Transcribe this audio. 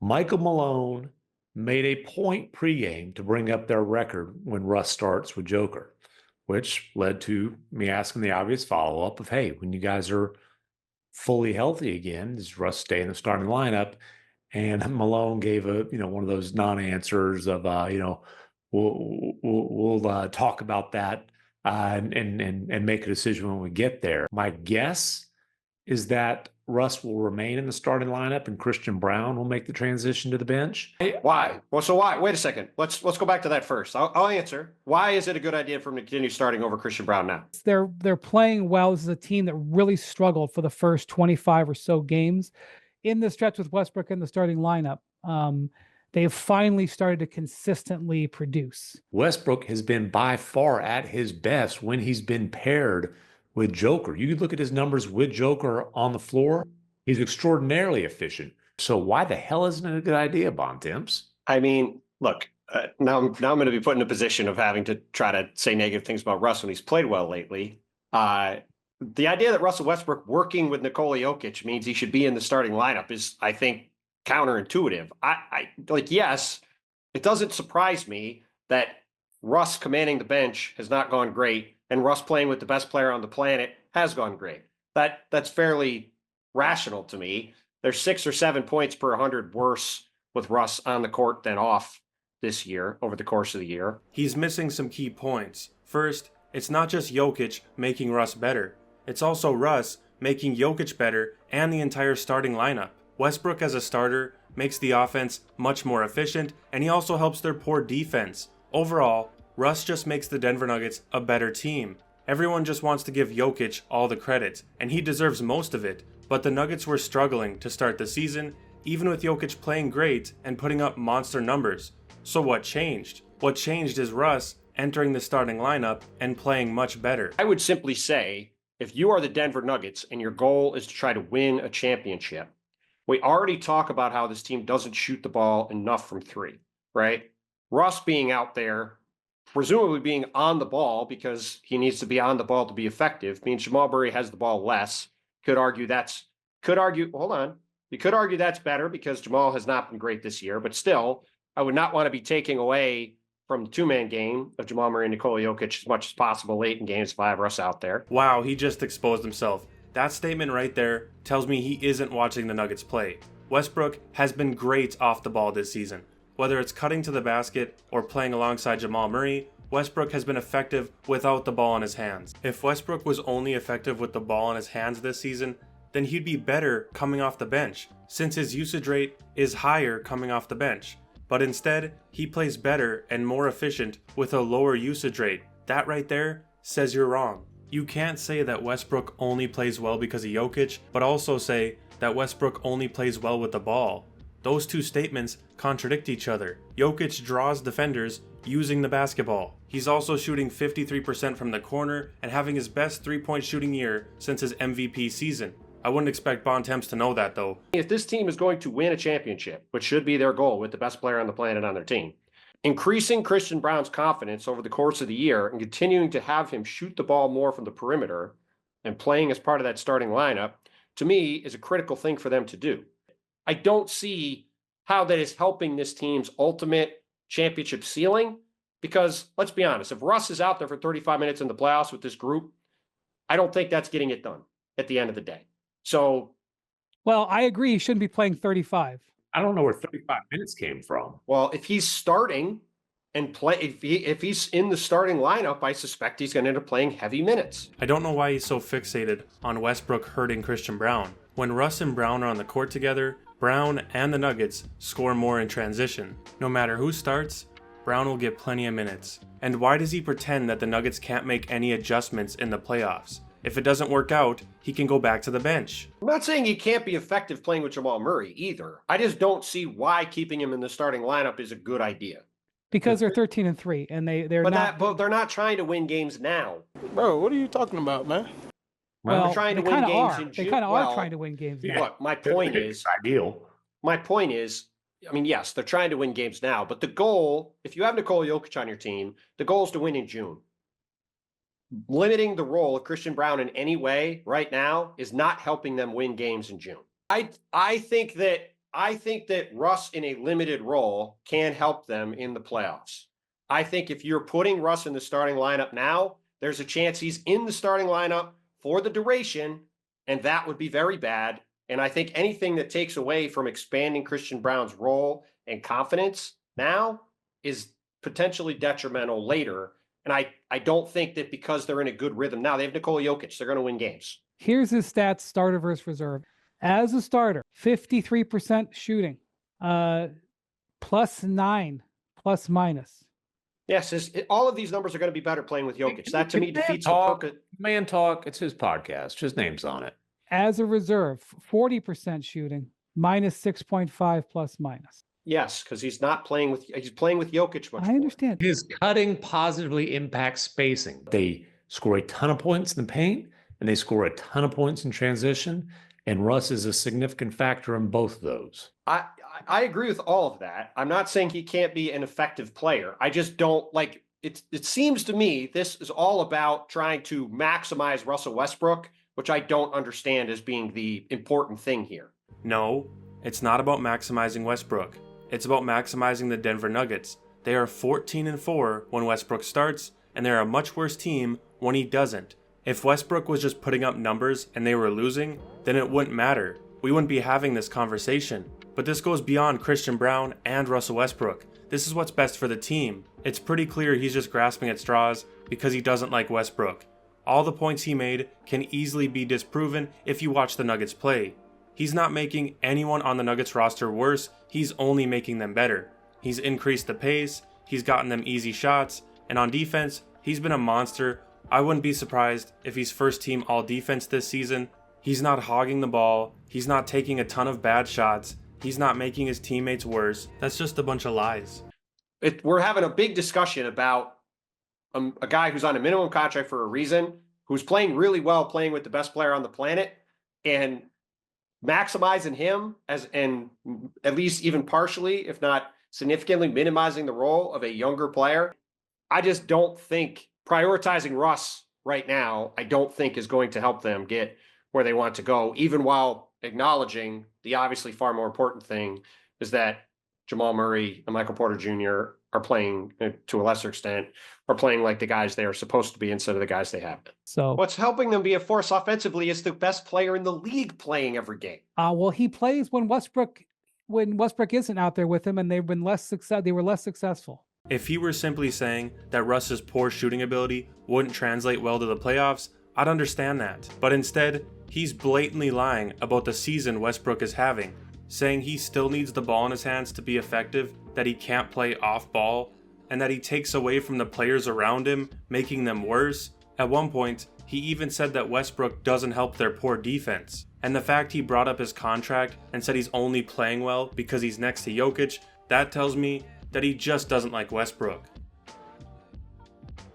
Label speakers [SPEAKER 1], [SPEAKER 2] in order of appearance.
[SPEAKER 1] Michael Malone made a point pregame to bring up their record when Russ starts with Joker, which led to me asking the obvious follow-up of, hey, when you guys are fully healthy again, does Russ stay in the starting lineup? And Malone gave one of those non-answers of, we'll talk about that and make a decision when we get there. My guess is that Russ will remain in the starting lineup and Christian Brown will make the transition to the bench.
[SPEAKER 2] Why? Well, so why? Wait a second. Let's go back to that first. I'll answer. Why is it a good idea for him to continue starting over Christian Brown now?
[SPEAKER 3] They're playing well. This is a team that really struggled for the first 25 or so games. In the stretch with Westbrook in the starting lineup, they've finally started to consistently produce.
[SPEAKER 1] Westbrook has been by far at his best when he's been paired with Joker. You could look at his numbers with Joker on the floor. He's extraordinarily efficient. So why the hell isn't it a good idea, Bontemps?
[SPEAKER 2] I mean, look, now I'm going to be put in a position of having to try to say negative things about Russ when he's played well lately. The idea that Russell Westbrook working with Nikola Jokic means he should be in the starting lineup is, I think, counterintuitive. Yes, it doesn't surprise me that Russ commanding the bench has not gone great and Russ playing with the best player on the planet has gone great. That's fairly rational to me. There's 6 or 7 points per 100 worse with Russ on the court than off this year over the course of the year.
[SPEAKER 4] He's missing some key points. First, it's not just Jokic making Russ better. It's also Russ making Jokic better and the entire starting lineup. Westbrook as a starter makes the offense much more efficient, and he also helps their poor defense. Overall, Russ just makes the Denver Nuggets a better team. Everyone just wants to give Jokic all the credit, and he deserves most of it, but the Nuggets were struggling to start the season, even with Jokic playing great and putting up monster numbers. So what changed? What changed is Russ entering the starting lineup and playing much better.
[SPEAKER 2] I would simply say, if you are the Denver Nuggets and your goal is to try to win a championship, we already talk about how this team doesn't shoot the ball enough from three, right? Russ being out there, presumably being on the ball because he needs to be on the ball to be effective, means Jamal Murray has the ball less. You could argue that's better because Jamal has not been great this year, but still, I would not want to be taking away from the two-man game of Jamal Murray and Nikola Jokic as much as possible late in games if I have Russ out there.
[SPEAKER 4] Wow, he just exposed himself. That statement right there tells me he isn't watching the Nuggets play. Westbrook has been great off the ball this season. Whether it's cutting to the basket or playing alongside Jamal Murray, Westbrook has been effective without the ball in his hands. If Westbrook was only effective with the ball in his hands this season, then he'd be better coming off the bench, since his usage rate is higher coming off the bench. But instead, he plays better and more efficient with a lower usage rate. That right there says you're wrong. You can't say that Westbrook only plays well because of Jokic, but also say that Westbrook only plays well with the ball. Those two statements contradict each other. Jokic draws defenders using the basketball. He's also shooting 53% from the corner and having his best three-point shooting year since his MVP season. I wouldn't expect Bontemps to know that though.
[SPEAKER 2] If this team is going to win a championship, which should be their goal with the best player on the planet on their team, increasing Christian Brown's confidence over the course of the year and continuing to have him shoot the ball more from the perimeter and playing as part of that starting lineup, to me, is a critical thing for them to do. I don't see how that is helping this team's ultimate championship ceiling because, let's be honest, if Russ is out there for 35 minutes in the playoffs with this group, I don't think that's getting it done at the end of the day. So,
[SPEAKER 3] well, I agree. He shouldn't be playing 35.
[SPEAKER 1] I don't know where 35 minutes came from.
[SPEAKER 2] Well, if he's starting and if he's in the starting lineup, I suspect he's going to end up playing heavy minutes.
[SPEAKER 4] I don't know why he's so fixated on Westbrook hurting Christian Brown. When Russ and Brown are on the court together, Brown and the Nuggets score more in transition. No matter who starts, Brown will get plenty of minutes. And why does he pretend that the Nuggets can't make any adjustments in the playoffs? If it doesn't work out, he can go back to the bench.
[SPEAKER 2] I'm not saying he can't be effective playing with Jamal Murray either. I just don't see why keeping him in the starting lineup is a good idea.
[SPEAKER 3] Because they're 13-3 and they're
[SPEAKER 2] but they're not trying to win games now.
[SPEAKER 5] Bro, what are you talking about, man?
[SPEAKER 3] Well,
[SPEAKER 2] they're trying to win games in June.
[SPEAKER 3] They kind of are trying to win games now.
[SPEAKER 2] Look, my point is, I mean, yes, they're trying to win games now, but the goal, if you have Nikola Jokic on your team, the goal is to win in June. Limiting the role of Christian Brown in any way right now is not helping them win games in June. I think that I think that Russ in a limited role can help them in the playoffs. I think if you're putting Russ in the starting lineup now, there's a chance he's in the starting lineup for the duration, and that would be very bad. And I think anything that takes away from expanding Christian Braun's role and confidence now is potentially detrimental later. And I don't think that because they're in a good rhythm now, they have Nikola Jokic, they're going to win games.
[SPEAKER 3] Here's his stats, starter versus reserve. As a starter, 53% shooting, +9, plus minus.
[SPEAKER 2] Yes, all of these numbers are going to be better playing with Jokic. That to me defeats the purpose.
[SPEAKER 1] Man talk. It's his podcast. Just names on it.
[SPEAKER 3] As a reserve, 40% shooting, -6.5 plus minus.
[SPEAKER 2] Yes, because he's playing with Jokic much
[SPEAKER 3] I
[SPEAKER 2] more.
[SPEAKER 3] understand.
[SPEAKER 1] His cutting positively impacts spacing. They score a ton of points in the paint, and they score a ton of points in transition. And Russ is a significant factor in both of those.
[SPEAKER 2] I agree with all of that. I'm not saying he can't be an effective player. I just don't like it. It seems to me this is all about trying to maximize Russell Westbrook, which I don't understand as being the important thing here.
[SPEAKER 4] No, it's not about maximizing Westbrook. It's about maximizing the Denver Nuggets. They are 14-4 when Westbrook starts, and they're a much worse team when he doesn't. If Westbrook was just putting up numbers and they were losing, then it wouldn't matter. We wouldn't be having this conversation. But this goes beyond Christian Braun and Russell Westbrook. This is what's best for the team. It's pretty clear he's just grasping at straws because he doesn't like Westbrook. All the points he made can easily be disproven if you watch the Nuggets play. He's not making anyone on the Nuggets roster worse, he's only making them better. He's increased the pace, he's gotten them easy shots, and on defense, he's been a monster. I wouldn't be surprised if he's first team all defense this season. He's not hogging the ball, he's not taking a ton of bad shots, he's not making his teammates worse. That's just a bunch of lies.
[SPEAKER 2] We're having a big discussion about a guy who's on a minimum contract for a reason, who's playing really well, playing with the best player on the planet, and maximizing him and at least even partially, if not significantly minimizing the role of a younger player. I just don't think prioritizing Russ right now, I don't think is going to help them get where they want to go, even while acknowledging the obviously far more important thing is that Jamal Murray and Michael Porter Jr. are playing, to a lesser extent, are playing like the guys they are supposed to be instead of the guys they have been.
[SPEAKER 3] So
[SPEAKER 2] what's helping them be a force offensively is the best player in the league playing every game.
[SPEAKER 3] well, he plays when Westbrook isn't out there with him, and they were less successful.
[SPEAKER 4] If he were simply saying that Russ's poor shooting ability wouldn't translate well to the playoffs, I'd understand that. But instead, he's blatantly lying about the season Westbrook is having, saying he still needs the ball in his hands to be effective, that he can't play off ball, and that he takes away from the players around him, making them worse. At one point, he even said that Westbrook doesn't help their poor defense. And the fact he brought up his contract and said he's only playing well because he's next to Jokic, that tells me that he just doesn't like Westbrook.